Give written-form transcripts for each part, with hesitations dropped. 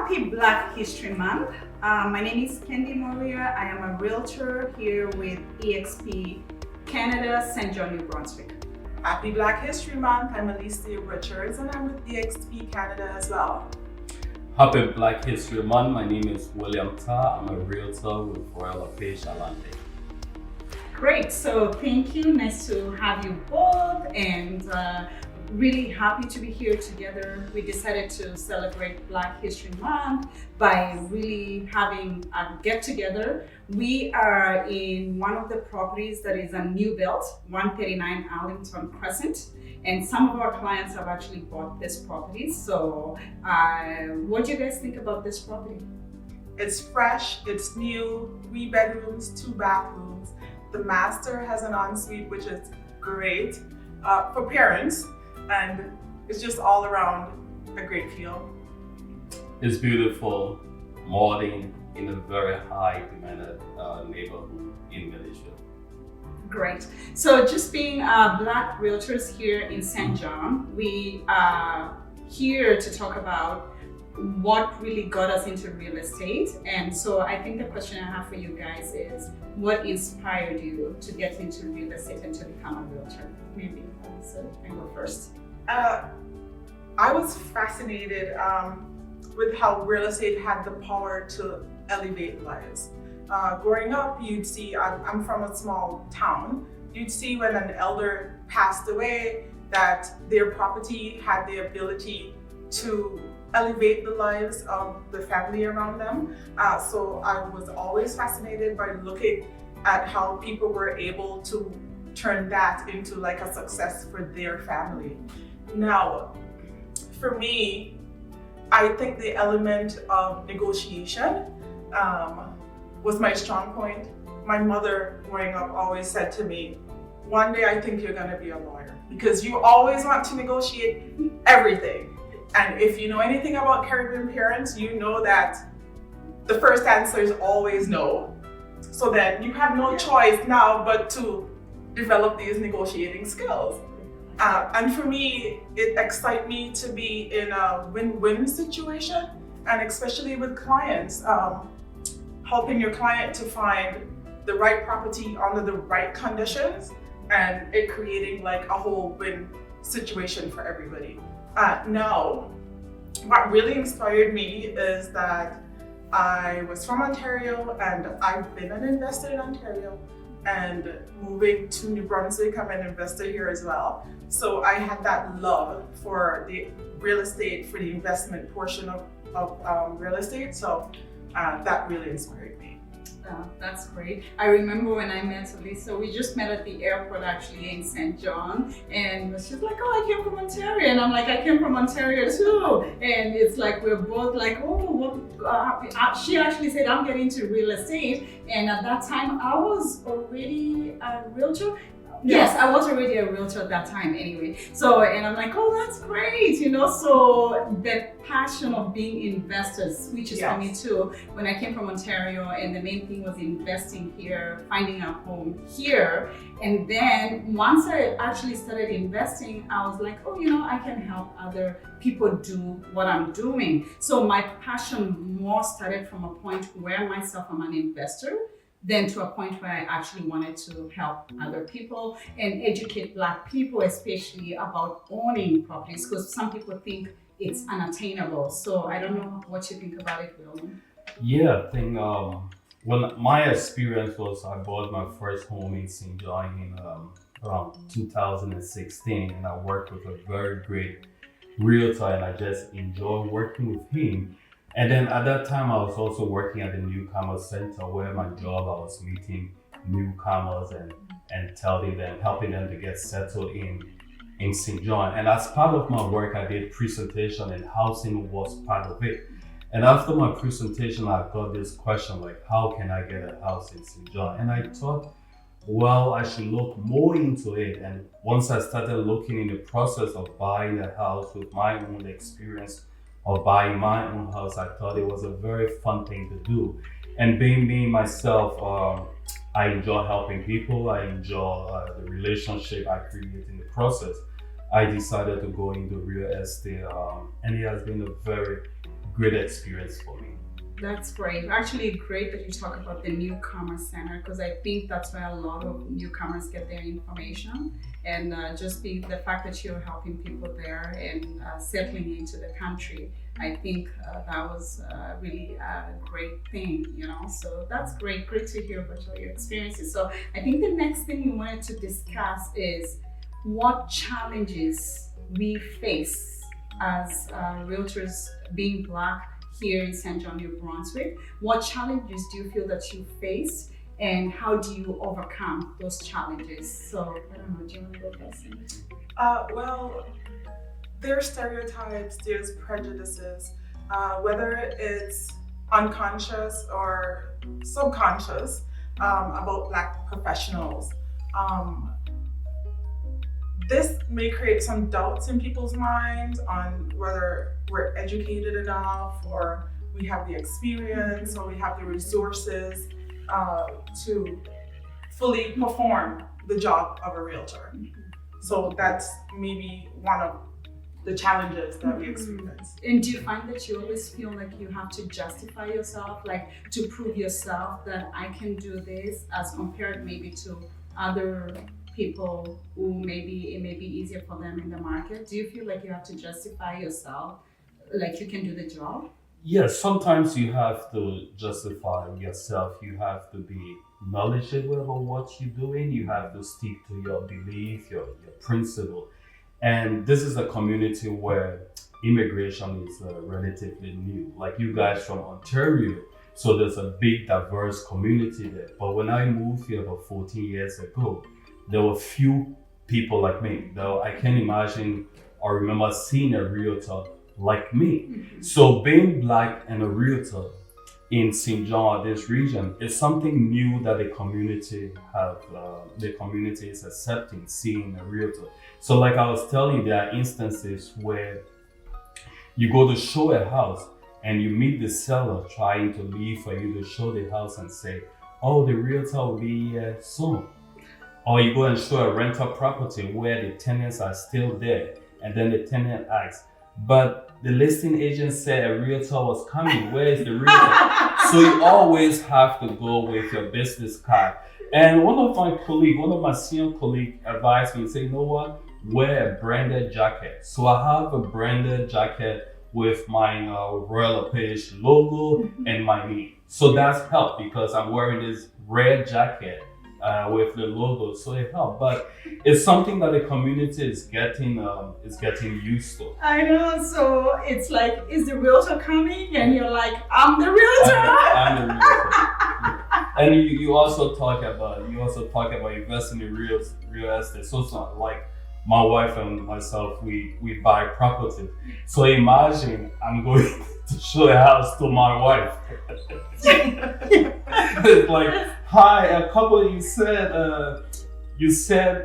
Happy Black History Month. My name is Kendi Moria. I am a realtor here with EXP Canada, St. John, New Brunswick. Happy Black History Month. I'm Alicia Richards and I'm with EXP Canada as well. Happy Black History Month. My name is William Ta. I'm a realtor with Royal LePage Alante. Great, so thank you. Nice to have you both and really happy to be here together. We decided to celebrate Black History Month by really having a get together. We are in one of the properties that is a new build, 139 Arlington Crescent. And some of our clients have actually bought this property. So what do you guys think about this property? It's fresh, it's new, 3 bedrooms, 2 bathrooms. The master has an ensuite, which is great for parents. And it's just all around a great feel. It's beautiful, modern, in a very high demanded neighborhood in Malaysia. Great. So just being Black realtors here in St. John, we are here to talk about what really got us into real estate. And so I think the question I have for you guys is, what inspired you to get into real estate and to become a realtor? Maybe Lisa, I go first. I was fascinated with how real estate had the power to elevate lives. Growing up, you'd see, I'm from a small town, you'd see when an elder passed away that their property had the ability to elevate the lives of the family around them. So I was always fascinated by looking at how people were able to turn that into like a success for their family. Now, for me, I think the element of negotiation was my strong point. My mother growing up always said to me, one day I think you're gonna be a lawyer because you always want to negotiate everything. And if you know anything about Caribbean parents, you know that the first answer is always no. So then you have no choice now but to develop these negotiating skills. And for me, it excites me to be in a win-win situation, and especially with clients, helping your client to find the right property under the right conditions, and it creating like a whole win situation for everybody. Now, what really inspired me is that I was from Ontario and I've been an investor in Ontario, and moving to New Brunswick, I'm an investor here as well. So I had that love for the real estate, for the investment portion of real estate. So that really inspired me. That's great. I remember when I met Lisa, we just met at the airport actually in St. John, and she's like, oh, I came from Ontario. And I'm like, I came from Ontario too. And it's like, we're both like, oh, she actually said, I'm getting into real estate. And at that time, I was already a realtor. Yes, I was already a realtor at that time anyway. So, and I'm like, oh, that's great, you know? So the passion of being investors switches for me too. When I came from Ontario, and the main thing was investing here, finding a home here. And then once I actually started investing, I was like, oh, you know, I can help other people do what I'm doing. So my passion more started from a point where myself, I'm an investor, then to a point where I actually wanted to help other people and educate Black people, especially about owning properties, because some people think it's unattainable. So I don't know what you think about it, William. Yeah, I think when my experience was, I bought my first home in St. John in around 2016, and I worked with a very great realtor, and I just enjoy working with him. And then at that time, I was also working at the Newcomer Center, where my job, I was meeting newcomers and telling them, helping them to get settled in St. John. And as part of my work, I did presentation, and housing was part of it. And after my presentation, I got this question like, how can I get a house in St. John? And I thought, well, I should look more into it. And once I started looking in the process of buying a house with my own experience of buying my own house, I thought it was a very fun thing to do. And being me myself, I enjoy helping people. I enjoy the relationship I create in the process. I decided to go into real estate, and it has been a very great experience for me. That's great. Actually, great that you talk about the newcomer center because I think that's where a lot of newcomers get their information. And just the fact that you're helping people there and settling into the country, I think that was really a great thing, you know. So that's great. Great to hear about all your experiences. So I think the next thing you wanted to discuss is what challenges we face as realtors being Black here in St. John, New Brunswick. What challenges do you feel that you faced and how do you overcome those challenges? So, I don't know, do you want to go first? Well, there's stereotypes, there's prejudices, whether it's unconscious or subconscious about Black professionals. This may create some doubts in people's minds on whether we're educated enough or we have the experience or we have the resources to fully perform the job of a realtor. So that's maybe one of the challenges that we experience. And do you find that you always feel like you have to justify yourself, like to prove yourself that I can do this as compared maybe to other people who maybe it may be easier for them in the market? Do you feel like you have to justify yourself, like you can do the job? Yes, sometimes you have to justify yourself. You have to be knowledgeable about what you're doing. You have to stick to your belief, your principle. And this is a community where immigration is relatively new. Like you guys from Ontario, so there's a big diverse community there. But when I moved here about 14 years ago, there were few people like me. Though I can't imagine or remember seeing a realtor like me. Mm-hmm. So being Black and a realtor in St. John, this region, is something new that the community is accepting, seeing a realtor. So like I was telling you, there are instances where you go to show a house and you meet the seller trying to leave for you to show the house and say, oh, the realtor will be here soon. Or you go and show a rental property where the tenants are still there, and then the tenant asks, but the listing agent said a realtor was coming, where is the realtor? So you always have to go with your business card. And one of my senior colleagues advised me, say, you know what, wear a branded jacket. So I have a branded jacket with my Royal LePage logo and my name. So that's helped because I'm wearing this red jacket with the logo, so it helped. But it's something that the community is getting used to. I know. So it's like, is the realtor coming? And you're like, I'm the realtor. I'm the realtor. And you also talk about investing in real estate. So it's not like my wife and myself, we buy property. So imagine I'm going to show a house to my wife. It's like, hi, a couple, you said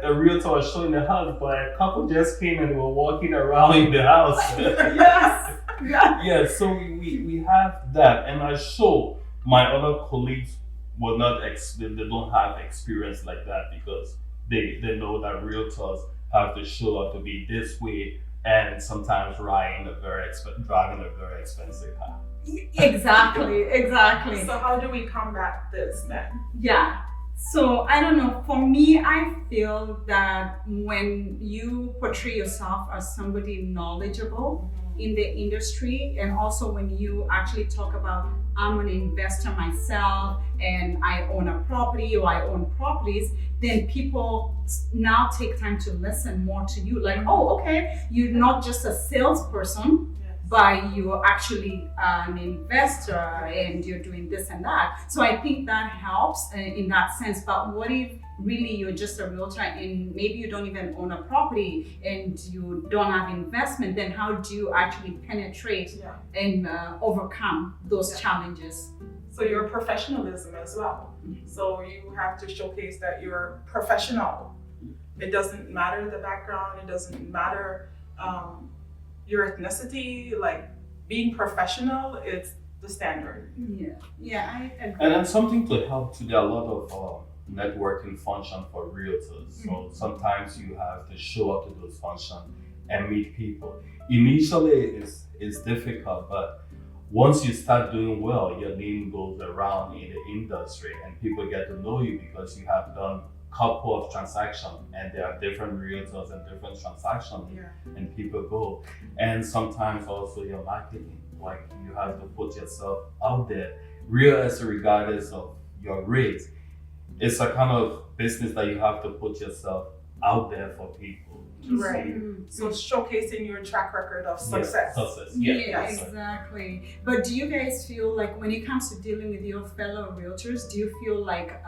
a realtor was showing the house, but a couple just came and were walking around in the house. Yes. Yeah, so we have that, and I show my other colleagues they don't have experience like that because they know that realtors have to show up to be this way and sometimes driving a very expensive car. Exactly. So how do we combat this then? Yeah. So I don't know, for me, I feel that when you portray yourself as somebody knowledgeable in the industry, and also when you actually talk about, I'm an investor myself and I own a property or I own properties, then people now take time to listen more to you. Like, oh, okay, you're not just a salesperson, but you're actually an investor and you're doing this and that. So I think that helps in that sense. But what if really you're just a realtor and maybe you don't even own a property and you don't have investment? Then how do you actually penetrate and overcome those challenges? So your professionalism as well. So you have to showcase that you're professional. It doesn't matter the background, it doesn't matter your ethnicity, like being professional is the standard. Yeah, I agree. And then something to help to, there are a lot of networking function for realtors. So sometimes you have to show up to those functions and meet people. Initially it's difficult, but once you start doing well, your name goes around in the industry and people get to know you because you have done couple of transactions and there are different realtors and different transactions and people go. And sometimes also your marketing, like you have to put yourself out there. Real estate, regardless of your rates, it's a kind of business that you have to put yourself out there for people to Right. see. So showcasing your track record of success. Yeah, exactly. But do you guys feel like when it comes to dealing with your fellow realtors, do you feel like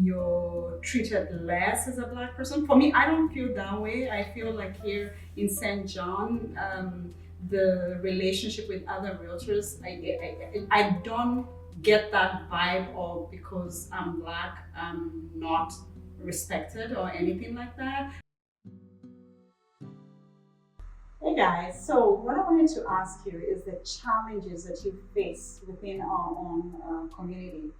you're treated less as a Black person? For me, I don't feel that way. I feel like here in St. John, the relationship with other realtors, I don't get that vibe of because I'm Black, I'm not respected or anything like that. Hey guys, so what I wanted to ask you is the challenges that you face within our own community,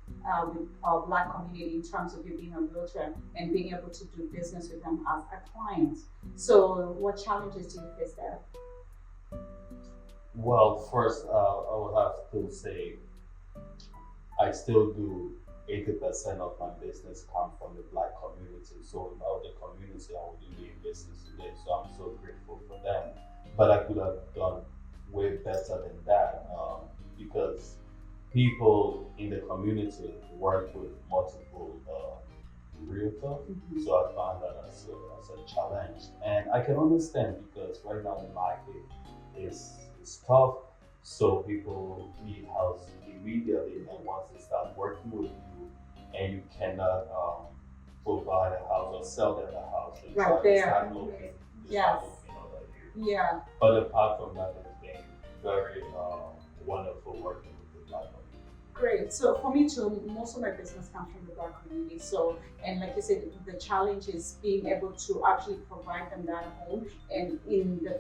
with our Black community in terms of you being a realtor and being able to do business with them as a client. So what challenges do you face there? Well, first, I would have to say I still do 80% of my business come from the Black community. So without the community, I wouldn't be in business today. So I'm so grateful for them. But I could have done way better than that because people in the community work with multiple realtors. So I found that as a challenge. And I can understand because right now the market is tough. So people need house immediately, and once they start working with you and you cannot provide a house or sell them a house, they Right start there. looking, Yes. other you. Yeah. But apart from that, it's been very wonderful working with the Black community. Great. So for me too, most of my business comes from the Black community. So, and like you said, the challenge is being able to actually provide them that home. And in the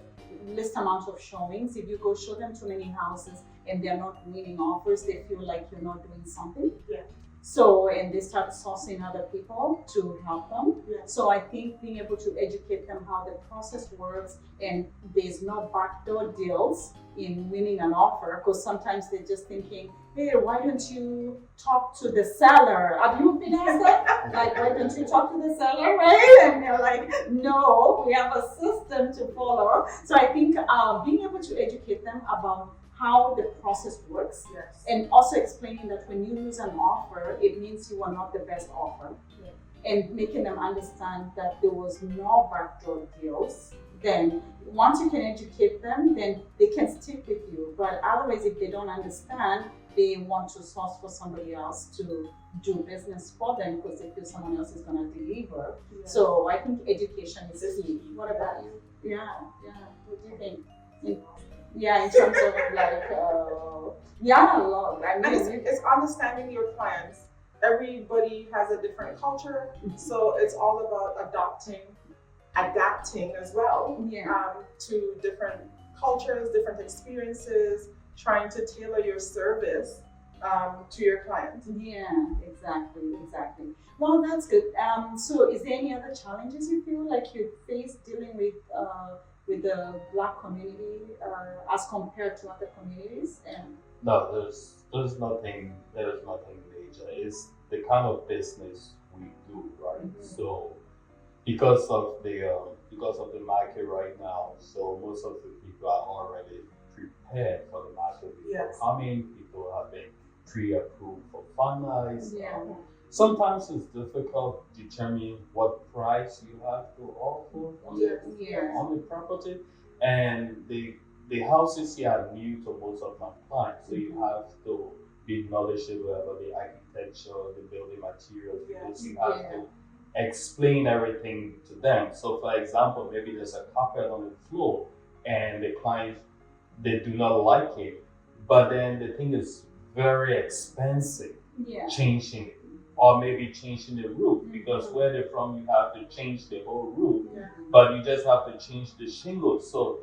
least amount of showings, if you go show them too many houses and they're not winning offers, they feel like you're not doing something. Yeah. So, and they start sourcing other people to help them. Yeah. So I think being able to educate them how the process works and there's no backdoor deals in winning an offer, because sometimes they're just thinking, hey, why don't you talk to the seller? Have you been asked that? Like, why don't you talk to the seller, right? And they're like, no, we have a system to follow. So I think being able to educate them about how the process works, Yes. and also explaining that when you lose an offer, it means you are not the best offer. Yeah. And making them understand that there was no backdoor deals. Then once you can educate them, then they can stick with you. But otherwise, if they don't understand, they want to source for somebody else to do business for them because they feel someone else is going to deliver. Yeah. So I think education is key. What about you? Yeah. What do you think? In terms of like, a lot. I And mean, it's understanding your clients. Everybody has a different culture, so it's all about adapting as well to different cultures, different experiences, trying to tailor your service to your clients. Yeah, exactly. Well, that's good. So is there any other challenges you feel like you face dealing with the Black community as compared to other communities? No, there's nothing major. It's the kind of business we do, right? So because of the market right now, so most of the people are already prepared for the market before coming. People have been pre-approved for finance. Yeah. Sometimes it's difficult determining what price you have to offer on the property, and the houses here are new to most of my clients, so you have to be knowledgeable about the architecture, the building materials, because you have to explain everything to them. So for example, maybe there's a carpet on the floor and the client, they do not like it, but then the thing is very expensive changing it, or maybe changing the roof, because where they're from you have to change the whole roof, but you just have to change the shingles. So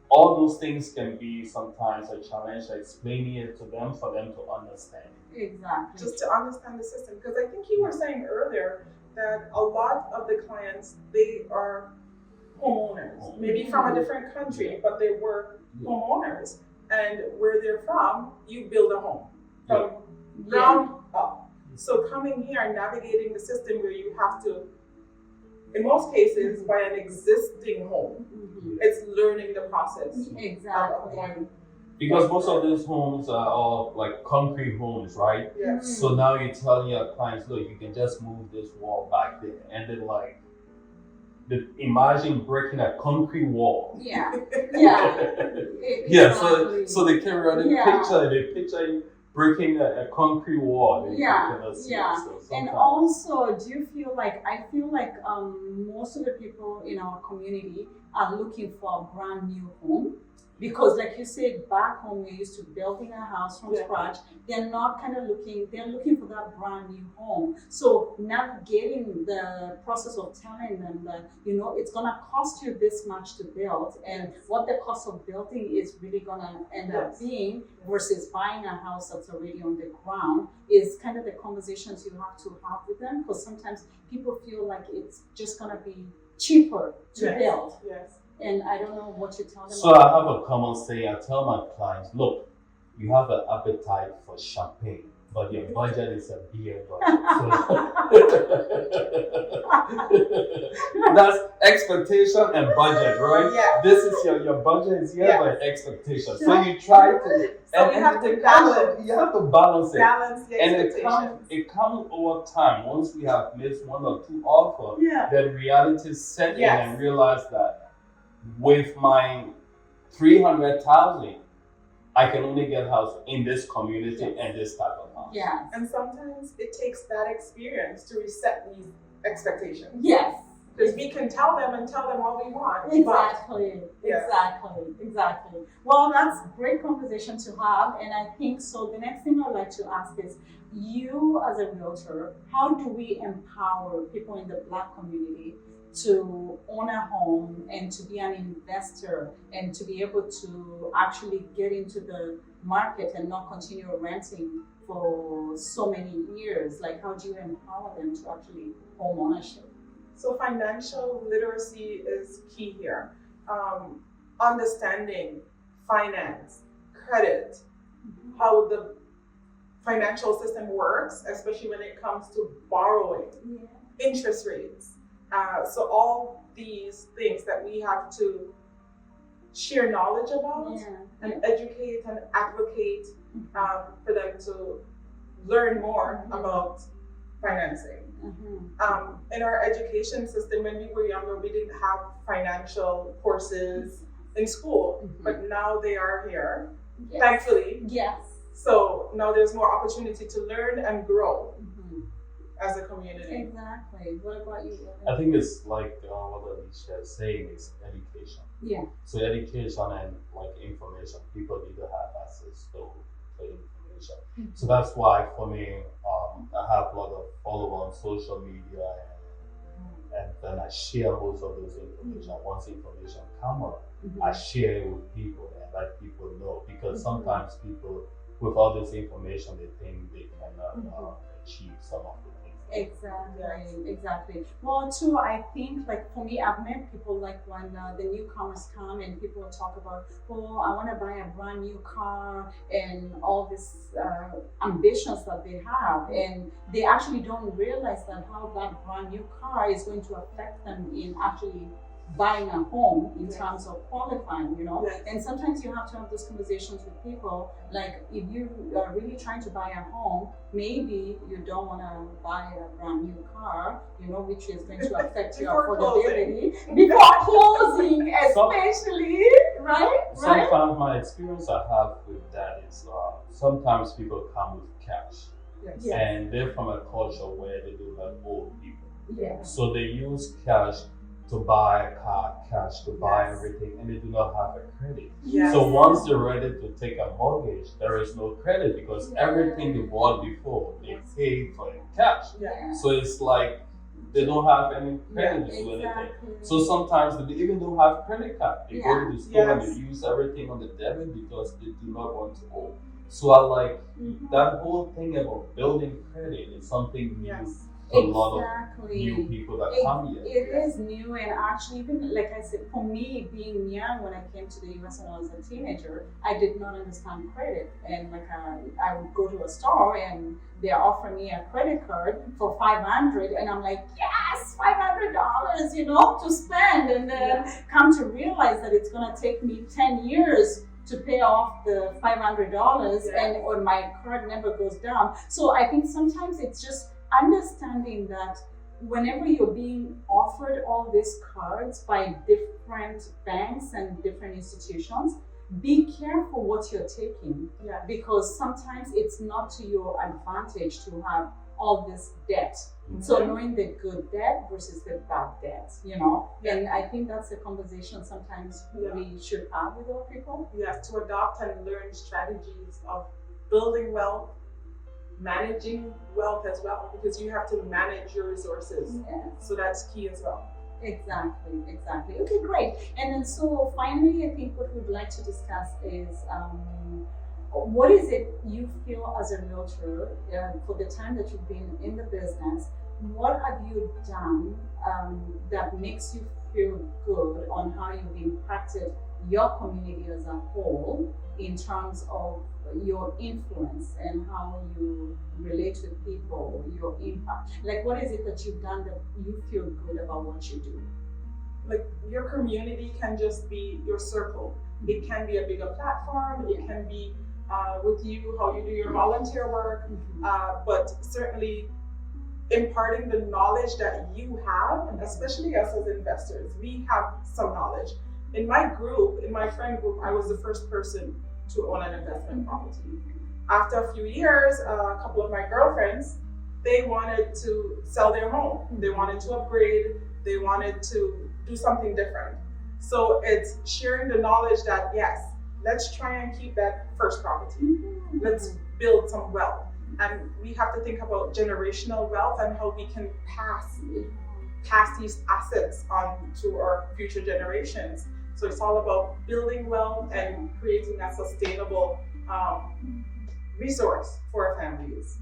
all those things can be sometimes a challenge, explaining it to them for them to understand. Exactly. Just to understand the system, because I think you were saying earlier that a lot of the clients, they are homeowners, maybe from a different country, but they were homeowners. and where they're from, you build a home from Yeah. ground up. So coming here and navigating the system where you have to, in most cases, buy an existing home, Mhm. it's learning the process. Exactly. One. Because most of these homes are all like concrete homes, right? Yes. So now you're telling your clients, look, you can just move this wall back there, and then like, imagine breaking a concrete wall. Yeah. Yeah. Yeah. Exactly. So they carry around Yeah. they picture you breaking a concrete wall. That you Yeah, cannot see. yeah. So And sometimes- also, do you feel like, I feel like most of the people in our community are looking for a brand new home. Because like you said, back home, we're used to building a house from Yeah. scratch. They're not kind of looking, they're looking for that brand new home. So navigating the process of telling them that, you know, it's gonna cost you this much to build, and what the cost of building is really gonna end up Yes. being versus buying a house that's already on the ground is kind of the conversations you have to have with them, because sometimes people feel like it's just gonna be cheaper to Yes. build. Yes. And I don't know what you tell them. So I have a common saying. I tell my clients, look, you have an appetite for champagne, but your budget is a beer budget. So that's expectation and budget, right? Yeah. This is your budget is here, Yeah. but expectation. So you try to, So we have to balance. You have to balance it. Balance the And expectations. it comes over time. Once we have missed one or two offers, Yeah. then reality set in Yes. and realize that with my 300,000, I can only get house in this community Yes. and this type of house. Yeah. And sometimes it takes that experience to reset these expectations. Yes. Because we can tell them what we want. Exactly. Yes. Exactly. Well, that's a great conversation to have, and I think so. The next thing I'd like to ask is, you as a realtor, how do we empower people in the Black community to own a home and to be an investor and to be able to actually get into the market and not continue renting for so many years? Like, how do you empower them to actually home ownership? So financial literacy is key here. Understanding finance, credit, how the financial system works, especially when it comes to borrowing, Yeah. interest rates. So all these things that we have to share knowledge about Yeah. and educate and advocate for them to learn more about financing. In our education system, when we were younger, we didn't have financial courses in school, but now they are here, Yes. thankfully. Yes. So now there's more opportunity to learn and grow as a community. Exactly. What about you? I think it's like what Alicia is saying is education. Yeah. So education and like information, people need to have access to information. So that's why for me, I have a lot of followers on social media, and then I share most of those information. Once information come up, I share it with people and let people know, because sometimes people with all this information they think they cannot achieve some of the things. Exactly. Well, too, I think, like, for me, I've met people, like, when the newcomers come and people talk about, oh, I want to buy a brand new car and all these ambitions that they have, and they actually don't realize that how that brand new car is going to affect them in actually buying a home in terms of qualifying, you know. Yes. And sometimes you have to have those conversations with people, like, if you are really trying to buy a home, maybe you don't want to buy a brand new car, you know, which is going to affect your Before affordability before closing, especially, right? Sometimes my experience I have with that is sometimes people come with cash, Yes. Yeah. and they're from a culture where they do have old people, Yeah. so they use cash to buy a car, cash to buy Yes. everything, and they do not have a credit. Yes. So once they're ready to take a mortgage, there is no credit because everything they bought before they paid for in cash. Yeah. So it's like they don't have any credit to do anything. Exactly. So sometimes they even don't have credit card. They go to the store and Yes. they use everything on the debit because they do not want to owe. So I like that whole thing about building credit is something new. Yes. to a lot of new Exactly. people that come here. It is new, and actually, even like I said, for me, being young when I came to the US when I was a teenager, I did not understand credit. And like I would go to a store and they offer me a credit card for 500, and I'm like, yes, $500, to spend, and then come to realize that it's gonna take me 10 years to pay off the $500, or my card never goes down. So I think sometimes it's just understanding that whenever you're being offered all these cards by different banks and different institutions, be careful what you're taking, because sometimes it's not to your advantage to have all this debt. So knowing the good debt versus the bad debt, and I think that's a conversation sometimes we should have with our people. Yes, to adopt and learn strategies of building wealth, managing wealth as well, because you have to manage your resources. Yes. So that's key as well. Exactly. Okay, great. And then so finally, I think what we'd like to discuss is what is it you feel as a realtor for the time that you've been in the business? What have you done that makes you feel good on how you've impacted your community as a whole in terms of your influence and how you relate with people, your impact? Like, what is it that you've done that you feel good about what you do? Like, your community can just be your circle. It can be a bigger platform. It can be with you, how you do your volunteer work, but certainly imparting the knowledge that you have, and especially us as investors, we have some knowledge. In my group, in my friend group, I was the first person to own an investment property. After a few years, a couple of my girlfriends, they wanted to sell their home. They wanted to upgrade. They wanted to do something different. So it's sharing the knowledge that, yes, let's try and keep that first property. Let's build some wealth. And we have to think about generational wealth and how we can pass these assets on to our future generations. So it's all about building wealth and creating a sustainable resource for our families.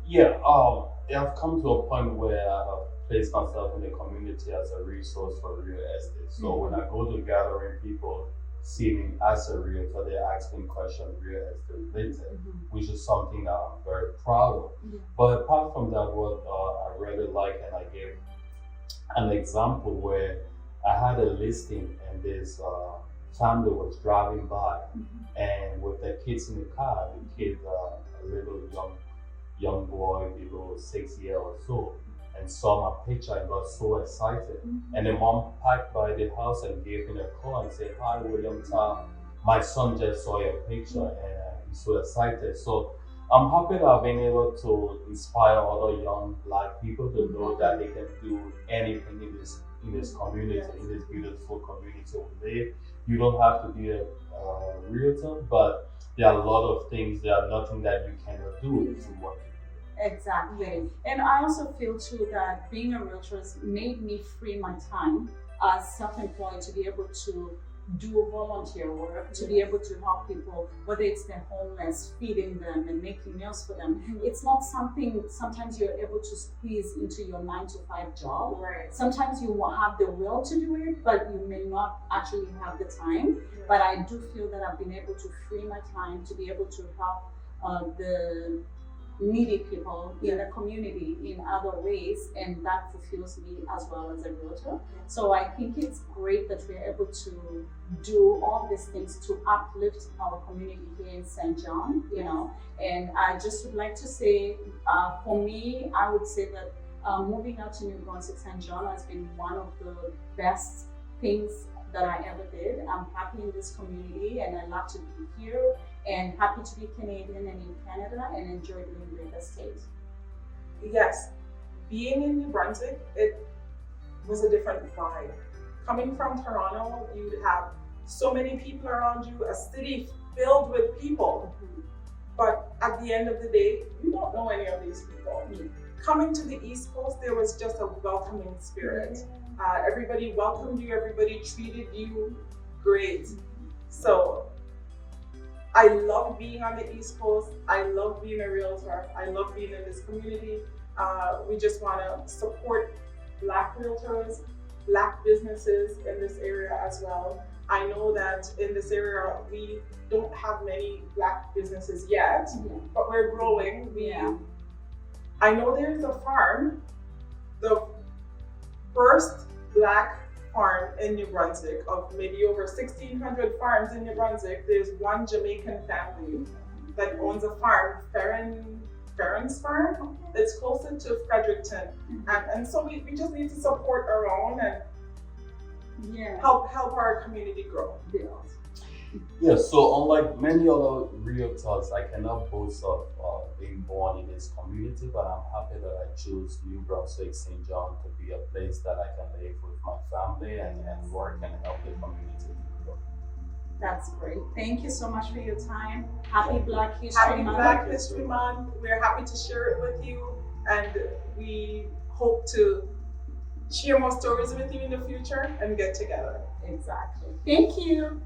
Yeah, I've come to a point where I've placed myself in the community as a resource for real estate. So when I go to gathering, people see me as a realtor, they ask me questions real estate related, which is something that I'm very proud of. But apart from that, what I really like, and I gave an example where I had a listing and this family was driving by, and with their kids in the car, the kid, a little young boy below 6 years or so, and saw my picture and got so excited. And the mom packed by the house and gave me a call and said, "Hi, William Ta, my son just saw your picture and he's so excited." So I'm happy that I've been able to inspire other young Black people to know that they can do anything in this community, in this beautiful community we live. You don't have to be a realtor, but there are a lot of things, there are nothing that you cannot do if you want to. Exactly. And I also feel too that being a realtor has made me free my time as self-employed to be able to do volunteer work, to be able to help people, whether it's the homeless, feeding them and making meals for them. It's not something sometimes you're able to squeeze into your 9-to-5 job. Right. Sometimes you will have the will to do it, but you may not actually have the time. But I do feel that I've been able to free my time to be able to help the needy people in the community in other ways, and that fulfills me as well as a realtor. So I think it's great that we're able to do all these things to uplift our community here in St. John, and I just would like to say, for me, I would say that moving out to New Brunswick, St. John has been one of the best things that I ever did. I'm happy in this community and I love to be here, and happy to be Canadian and in Canada and enjoy doing real estate. Yes, being in New Brunswick, it was a different vibe. Coming from Toronto, you'd have so many people around you, a city filled with people. But at the end of the day, you don't know any of these people. Coming to the East Coast, there was just a welcoming spirit. Everybody welcomed you, everybody treated you great. So I love being on the East Coast. I love being a realtor. I love being in this community. We just want to support Black realtors, Black businesses in this area as well. I know that in this area we don't have many Black businesses yet, but we're growing. I know there's a farm, the first Black farm in New Brunswick. Of maybe over 1,600 farms in New Brunswick, there's one Jamaican family that owns a farm, Farron's Farm. It's closer to Fredericton, and so we just need to support our own and help our community grow. Yeah, so unlike many other realtors, I cannot boast of being born in this community, but I'm happy that I chose New Brunswick, St. John to be a place that I can live with my family and work and help the community to grow. That's great. Thank you so much for your time. Happy Black History Happy Month. Black History Month. We're happy to share it with you, and we hope to share more stories with you in the future and get together. Exactly. Thank you.